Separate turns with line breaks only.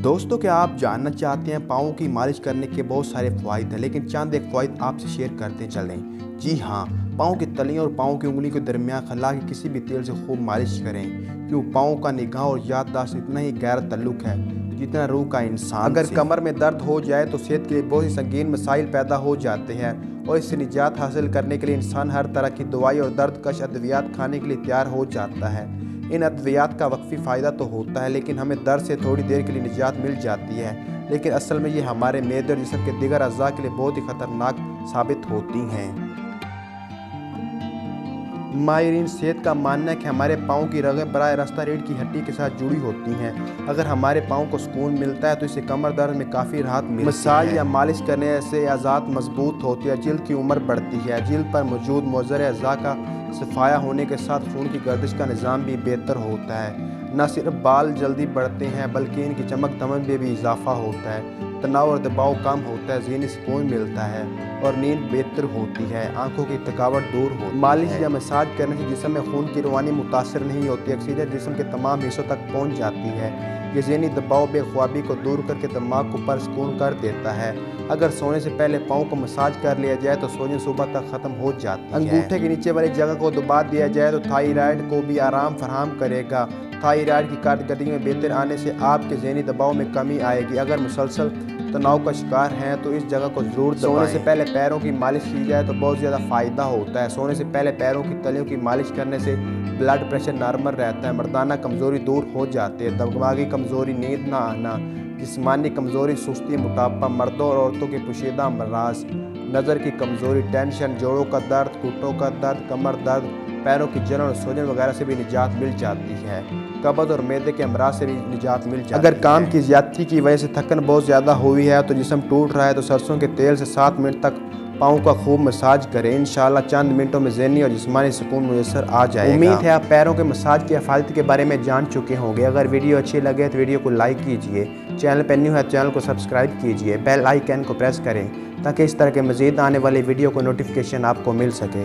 दोस्तों, क्या आप जानना चाहते हैं पाँव की मालिश करने के बहुत सारे फ़वाइद हैं, लेकिन चंद एक फ़वाइद आपसे शेयर करते चलें। जी हाँ, पाँव की तलियों और पाँव की उंगली के दरमियान खला के किसी भी तेल से खूब मालिश करें, क्योंकि पाँव का निगाह और याददाश्त इतना ही गहरा ताल्लुक है जितना रूह का इंसान। अगर कमर में दर्द हो जाए तो सेहत के लिए बहुत ही संगीन मसाइल पैदा हो जाते हैं और इससे निजात हासिल करने के लिए इंसान हर तरह की दवाई और दर्द कश अद्वियात खाने के लिए तैयार हो जाता है। इन अद्वियात का वक्फी फ़ायदा तो होता है, लेकिन हमें दर्द से थोड़ी देर के लिए निजात मिल जाती है, लेकिन असल में ये हमारे मेदे और जिस्म के दीगर अज़ा के लिए बहुत ही ख़तरनाक साबित होती हैं। माहिरीन सेहत का मानना है कि हमारे पाँव की रगें बराह रास्ता रीढ़ की हड्डी के साथ जुड़ी होती हैं। अगर हमारे पाँव को सुकून मिलता है तो इससे कमर दर्द में काफ़ी राहत मिलती है। मसाज या मालिश करने से अज़ात मजबूत होती है, जिल्द की उम्र बढ़ती है, जिल्द पर मौजूद मुज़र अज़ा का सफाया होने के साथ खून की गर्दिश का निज़ाम भी बेहतर होता है। न सिर्फ बाल जल्दी बढ़ते हैं बल्कि इनकी चमक दमक में भी इजाफा होता है, तनाव और दबाव कम होता है, ज़हनी सुकून मिलता है और नींद बेहतर होती है, आंखों की थकावट दूर होती है। मालिश या मसाज करने से जिस्म में खून की रवानी मुतासर नहीं होती, अक्सर जिस्म के तमाम हिस्सों तक पहुंच जाती है। ये ज़हनी दबाव बेख्वाबी को दूर करके दिमाग को परसकून कर देता है। अगर सोने से पहले पाँव को मसाज कर लिया जाए तो सोने सुबह तक ख़त्म हो जाती है। अंगूठे के नीचे वाली जगह को दबा दिया जाए तो थायराइड को भी आराम फराहम करेगा। थायराइड की कारकर्दगी में बेहतर आने से आपके ज़हनी दबाव में कमी आएगी। अगर मुसलसल तनाव का शिकार हैं तो इस जगह को ज़रूर दबाएं। सोने से पहले पैरों की मालिश की जाए तो बहुत ज़्यादा फ़ायदा होता है। सोने से पहले पैरों की तलियों की मालिश करने से ब्लड प्रेशर नॉर्मल रहता है, मर्दाना कमज़ोरी दूर हो जाती है, दिमागी कमज़ोरी, नींद ना आना, जिस्मानी कमज़ोरी, सुस्ती, मोटापा, मर्दों और औरतों के पोशीदा अमराज, नज़र की कमज़ोरी, टेंशन, जोड़ों का दर्द, घुटनों का दर्द, कमर दर्द, पैरों की जलन और सूजन वगैरह से भी निजात मिल जाती है। कब्ज़ और मैदे के अमराज से भी निजात मिल जाती है। अगर काम की ज़्यादती की वजह से थकन बहुत ज़्यादा हुई है तो जिस्म टूट रहा है तो सरसों के तेल से 7 मिनट तक पाँव का खूब मसाज करें। इंशाल्लाह चंद मिनटों में ज़हनी और जिस्मानी सुकून मुयस्सर आ जाएगा। उम्मीद है आप पैरों के मसाज के फ़ायदे के बारे में जान चुके होंगे। अगर वीडियो अच्छी लगे तो वीडियो को लाइक कीजिए, चैनल पर न्यू है चैनल को सब्सक्राइब कीजिए, बेल आइकन को प्रेस करें ताकि इस तरह के मज़ीद आने वाली वीडियो को नोटिफिकेशन आपको मिल सके।